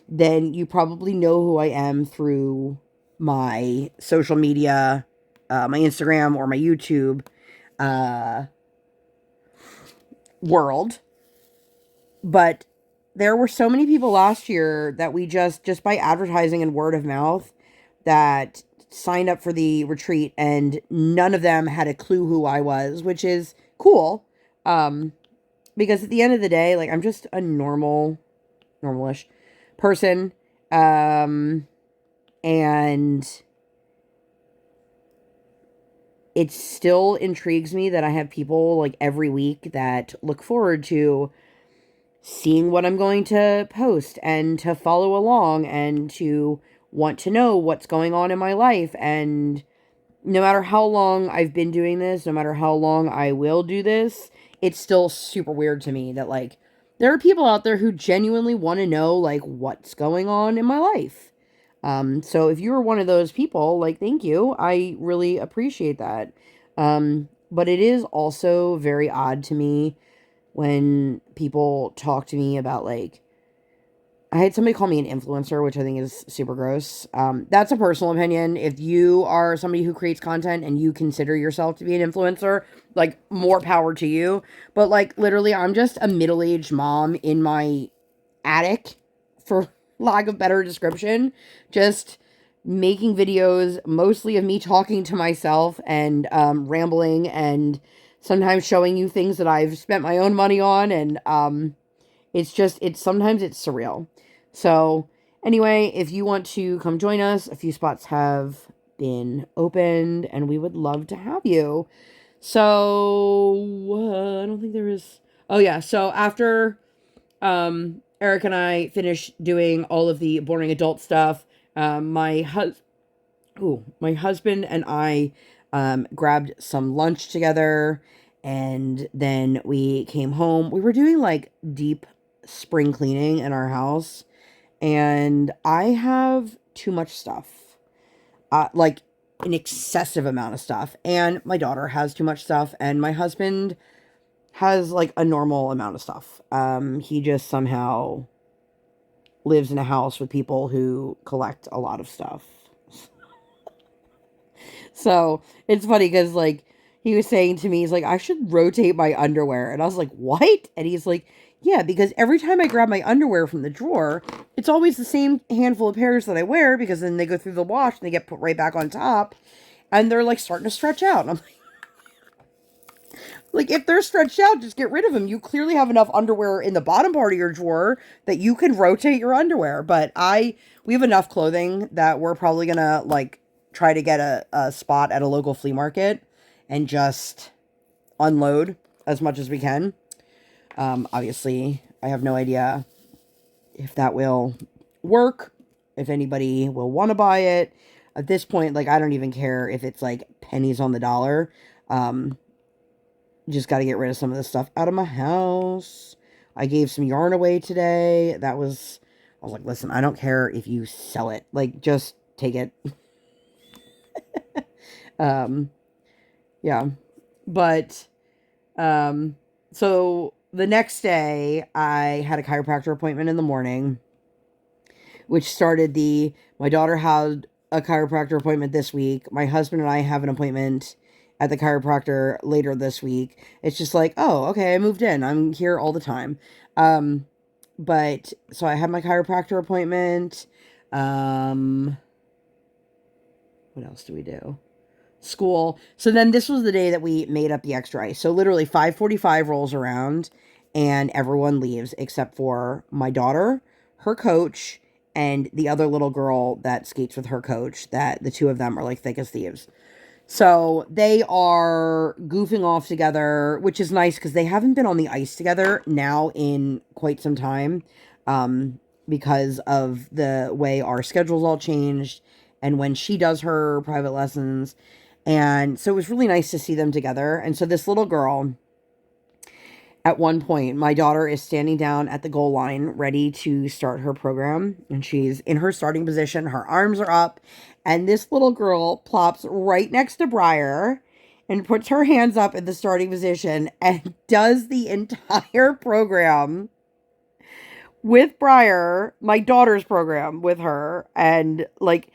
then you probably know who I am through my social media, my Instagram or my YouTube. world. But there were so many people last year that we just by advertising and word of mouth that signed up for the retreat, and none of them had a clue who I was, which is cool. Because at the end of the day, like, I'm just a normalish person. And it still intrigues me that I have people like every week that look forward to seeing what I'm going to post and to follow along and to want to know what's going on in my life. And no matter how long I've been doing this, no matter how long I will do this, it's still super weird to me that, like, there are people out there who genuinely want to know, like, what's going on in my life. So if you're one of those people, like, thank you. I really appreciate that. But it is also very odd to me when people talk to me about, like, I had somebody call me an influencer, which I think is super gross. That's a personal opinion. If you are somebody who creates content and you consider yourself to be an influencer, like, more power to you. But, like, literally, I'm just a middle-aged mom in my attic, for lack of better description, just making videos mostly of me talking to myself and rambling, and sometimes showing you things that I've spent my own money on. And sometimes it's surreal. So anyway, if you want to come join us, a few spots have been opened and we would love to have you. So I don't think there is. Oh yeah. So after Eric and I finished doing all of the boring adult stuff, my husband and I grabbed some lunch together, and then we came home. We were doing like deep spring cleaning in our house, and I have too much stuff. Like an excessive amount of stuff, and my daughter has too much stuff, and my husband has like a normal amount of stuff. He just somehow lives in a house with people who collect a lot of stuff. So it's funny because, like, he was saying to me, he's like, I should rotate my underwear. And I was like, what? And he's like, yeah, because every time I grab my underwear from the drawer, it's always the same handful of pairs that I wear, because then they go through the wash and they get put right back on top. And they're like starting to stretch out. And I'm like, if they're stretched out, just get rid of them. You clearly have enough underwear in the bottom part of your drawer that you can rotate your underwear. But we have enough clothing that we're probably going to, like, try to get a spot at a local flea market and just unload as much as we can. Obviously, I have no idea if that will work, if anybody will want to buy it. At this point, like, I don't even care if it's like pennies on the dollar. Just got to get rid of some of the stuff out of my house. I gave some yarn away today. I was like, listen, I don't care if you sell it. Like, just take it. Yeah. But, so the next day I had a chiropractor appointment in the morning, which started my daughter had a chiropractor appointment this week. My husband and I have an appointment at the chiropractor later this week. It's just like, oh, okay, I moved in. I'm here all the time. But so I had my chiropractor appointment. What else do we do? School. So then this was the day that we made up the extra ice. So literally 5:45 rolls around and everyone leaves except for my daughter, her coach, and the other little girl that skates with her coach, that the two of them are like thick as thieves. So they are goofing off together, which is nice because they haven't been on the ice together now in quite some time, because of the way our schedules all changed and when she does her private lessons. And so it was really nice to see them together. And so this little girl, at one point, my daughter is standing down at the goal line ready to start her program, and she's in her starting position. Her arms are up, and this little girl plops right next to Briar and puts her hands up in the starting position and does the entire program with Briar, my daughter's program with her. And, like,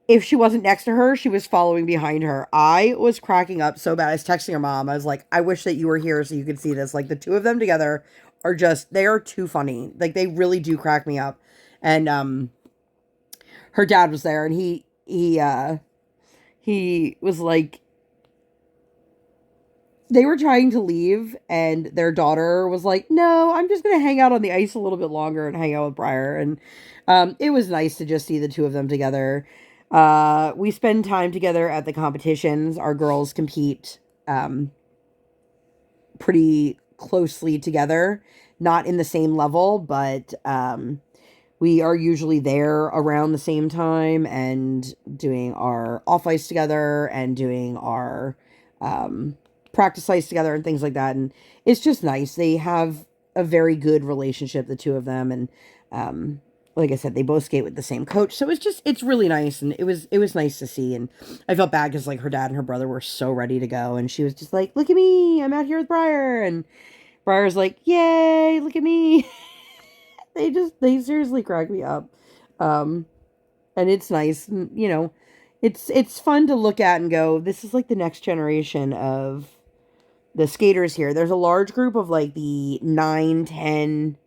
if she wasn't next to her, she was following behind her. I was cracking up so bad. I was texting her mom. I was like, I wish that you were here so you could see this. Like, the two of them together are just, they are too funny. Like, they really do crack me up. And her dad was there, and he was like, they were trying to leave, and their daughter was like, no, I'm just going to hang out on the ice a little bit longer and hang out with Briar. And it was nice to just see the two of them together. We spend time together at the competitions. Our girls compete pretty closely together, not in the same level, but we are usually there around the same time and doing our off ice together and doing our practice ice together and things like that. And it's just nice. They have a very good relationship, the two of them. And like I said, they both skate with the same coach. So it's really nice. And it was nice to see. And I felt bad because like her dad and her brother were so ready to go. And she was just like, look at me, I'm out here with Briar. And Briar's like, yay, look at me. They seriously crack me up. And it's nice. And, you know, it's fun to look at and go, this is like the next generation of the skaters here. There's a large group of like the 9, 10,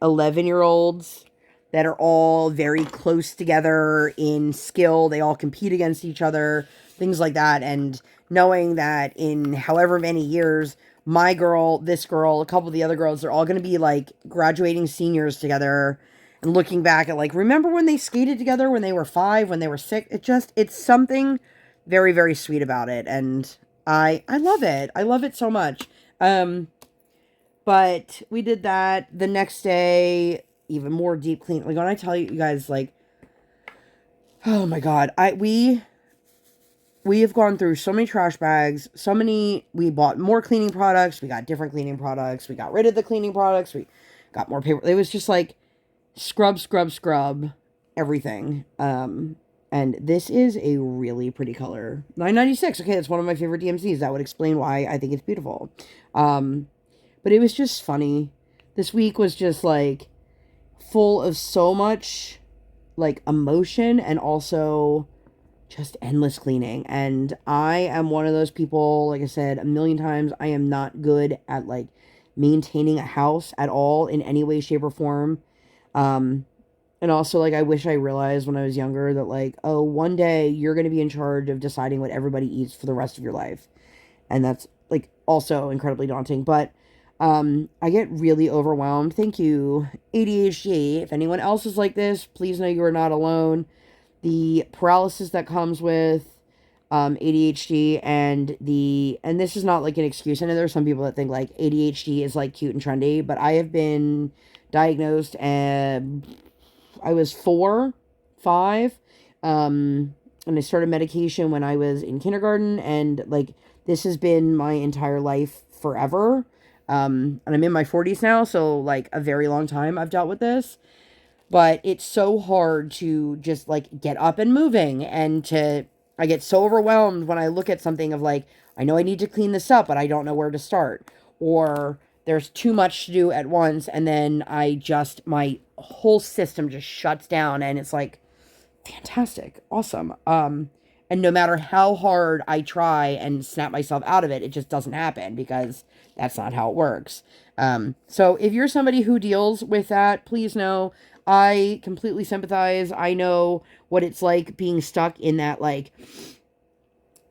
11-year-olds that are all very close together in skill. They all compete against each other, things like that. And knowing that in however many years, my girl, this girl, a couple of the other girls, they're all going to be like graduating seniors together and looking back at like, remember when they skated together when they were 5, when they were 6? It's something very, very sweet about it. And I love it. I love it so much. But we did that the next day, even more deep clean. Like when I tell you guys, like, oh my God, we have gone through so many trash bags, we bought more cleaning products. We got different cleaning products. We got rid of the cleaning products. We got more paper. It was just like scrub, scrub, scrub, everything. And this is a really pretty color. 996. Okay, that's one of my favorite DMCs. That would explain why I think it's beautiful. But it was just funny. This week was just like full of so much like emotion and also just endless cleaning. And I am one of those people, like I said a million times, I am not good at like maintaining a house at all in any way, shape, or form. And also, like, I wish I realized when I was younger that, like, oh, one day you're going to be in charge of deciding what everybody eats for the rest of your life. And that's, like, also incredibly daunting. But I get really overwhelmed. Thank you, ADHD. If anyone else is like this, please know you are not alone. The paralysis that comes with ADHD and this is not, like, an excuse. I know there's some people that think, like, ADHD is, like, cute and trendy. But I have been diagnosed and I was 4, 5, and I started medication when I was in kindergarten, and, like, this has been my entire life forever, and I'm in my 40s now, so, like, a very long time I've dealt with this, but it's so hard to just, like, get up and moving, and I get so overwhelmed when I look at something of, like, I know I need to clean this up, but I don't know where to start, or there's too much to do at once, and then my whole system just shuts down, and it's like, fantastic, awesome. And no matter how hard I try and snap myself out of it, it just doesn't happen because that's not how it works. So if you're somebody who deals with that, please know I completely sympathize. I know what it's like being stuck in that, like,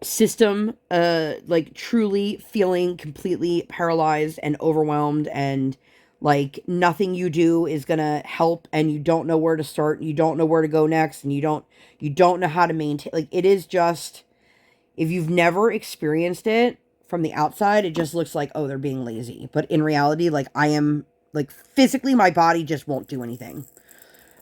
system, like, truly feeling completely paralyzed and overwhelmed, and like nothing you do is gonna help, and you don't know where to start, and you don't know where to go next, and you don't know how to maintain. Like, it is just, if you've never experienced it from the outside, it just looks like, oh, they're being lazy, but in reality, like, I am, like, physically my body just won't do anything.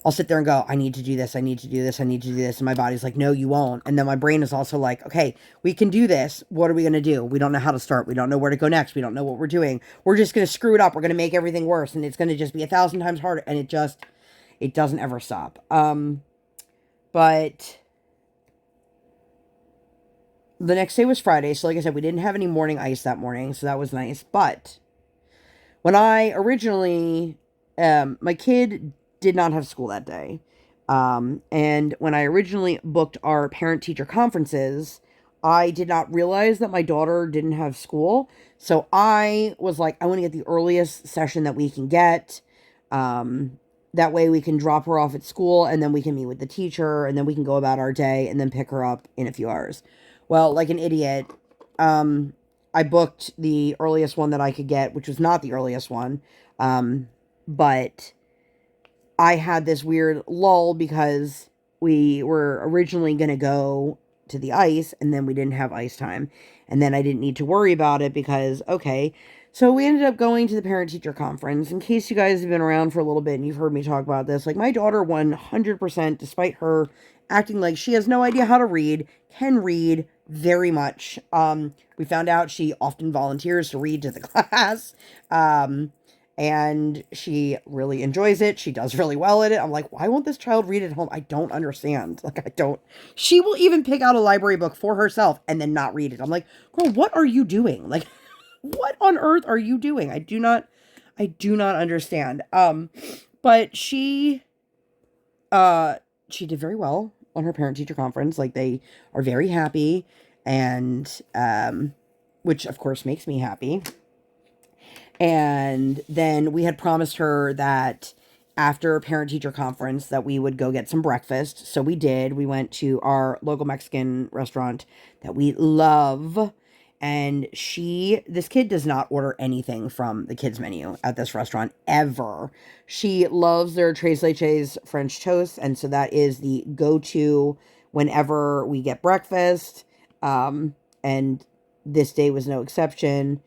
I'll sit there and go, I need to do this, I need to do this, I need to do this. And my body's like, no, you won't. And then my brain is also like, okay, we can do this. What are we going to do? We don't know how to start. We don't know where to go next. We don't know what we're doing. We're just going to screw it up. We're going to make everything worse. And it's going to just be 1,000 times harder. And it doesn't ever stop. But the next day was Friday. So like I said, we didn't have any morning ice that morning. So that was nice. But when I originally, my kid did not have school that day. And when I originally booked our parent-teacher conferences, I did not realize that my daughter didn't have school. So I was like, I want to get the earliest session that we can get. That way we can drop her off at school and then we can meet with the teacher and then we can go about our day and then pick her up in a few hours. Well, like an idiot, I booked the earliest one that I could get, which was not the earliest one. But I had this weird lull because we were originally going to go to the ice and then we didn't have ice time. And then I didn't need to worry about it because, okay. So we ended up going to the parent teacher conference. In case you guys have been around for a little bit and you've heard me talk about this, like my daughter 100%, despite her acting like she has no idea how to read, can read very much. We found out she often volunteers to read to the class. And she really enjoys it. She does really well at it. I'm like, why won't this child read at home? I don't understand. Like, I don't. She will even pick out a library book for herself and then not read it. I'm like, girl, what are you doing? Like, what on earth are you doing? I do not understand. But she did very well on her parent teacher conference. Like, they are very happy, and which of course makes me happy. And then we had promised her that after parent teacher conference that we would go get some breakfast. So we did. We went to our local Mexican restaurant that we love. And this kid does not order anything from the kids menu at this restaurant ever. She loves their Tres Leches French toast. And so that is the go-to whenever we get breakfast. And this day was no exception.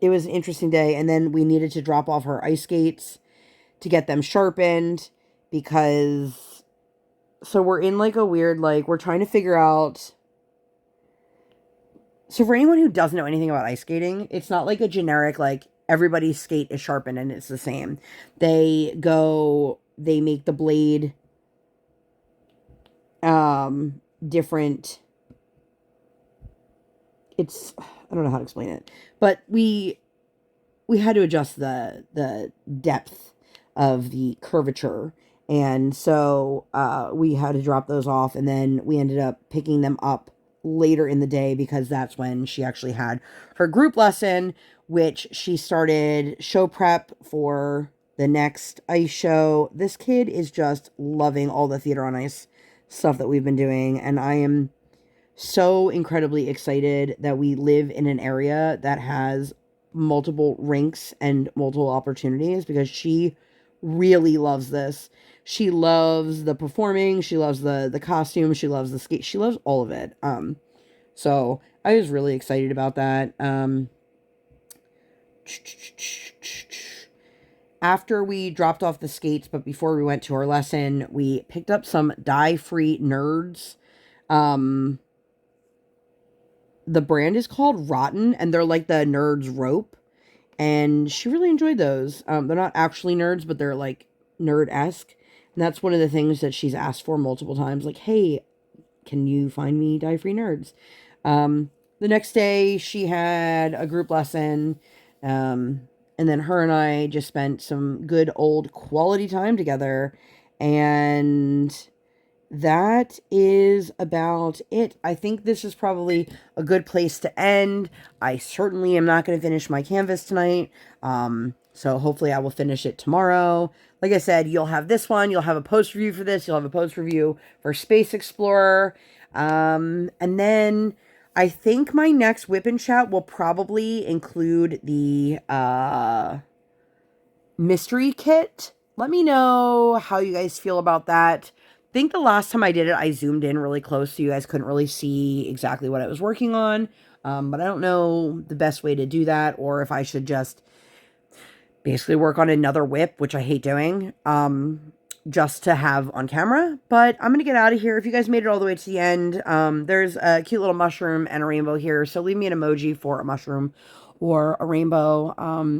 It was an interesting day. And then we needed to drop off her ice skates to get them sharpened because, so we're in like a weird, like, we're trying to figure out. So for anyone who doesn't know anything about ice skating, it's not like a generic, like, everybody's skate is sharpened and it's the same. They make the blade, different. I don't know how to explain it, but we had to adjust the depth of the curvature. And so, we had to drop those off, and then we ended up picking them up later in the day because that's when she actually had her group lesson, which she started show prep for the next ice show. This kid is just loving all the theater on ice stuff that we've been doing. And I am so incredibly excited that we live in an area that has multiple rinks and multiple opportunities because she really loves this. She loves the performing. She loves the costume. She loves the skate. She loves all of it. So I was really excited about that. After we dropped off the skates, but before we went to our lesson, we picked up some dye-free Nerds. The brand is called Rotten, and they're like the Nerds rope. And she really enjoyed those. They're not actually Nerds, but they're like nerd-esque. And that's one of the things that she's asked for multiple times. Like, hey, can you find me dye-free Nerds? The next day, she had a group lesson. And then her and I just spent some good old quality time together. And that is about it. I think this is probably a good place to end. I certainly am not going to finish my canvas tonight. So hopefully I will finish it tomorrow. Like I said, you'll have this one. You'll have a post review for this. You'll have a post review for Space Explorer. And then I think my next WIP Chat will probably include the mystery kit. Let me know how you guys feel about that. I think the last time I did it, I zoomed in really close so you guys couldn't really see exactly what I was working on. But I don't know the best way to do that, or if I should just basically work on another WIP, which I hate doing, just to have on camera. But I'm going to get out of here. If you guys made it all the way to the end, there's a cute little mushroom and a rainbow here. So leave me an emoji for a mushroom or a rainbow.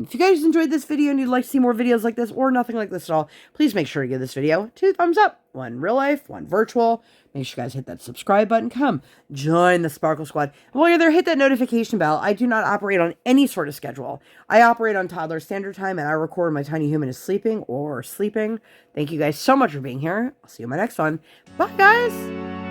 If you guys enjoyed this video and you'd like to see more videos like this or nothing like this at all, please make sure to give this video 2 thumbs up. 1 real life, 1 virtual. Make sure you guys hit that subscribe button. Come join the Sparkle Squad. And while you're there, hit that notification bell. I do not operate on any sort of schedule. I operate on toddler standard time, and I record when my tiny human is sleeping or sleeping. Thank you guys so much for being here. I'll see you in my next one. Bye, guys.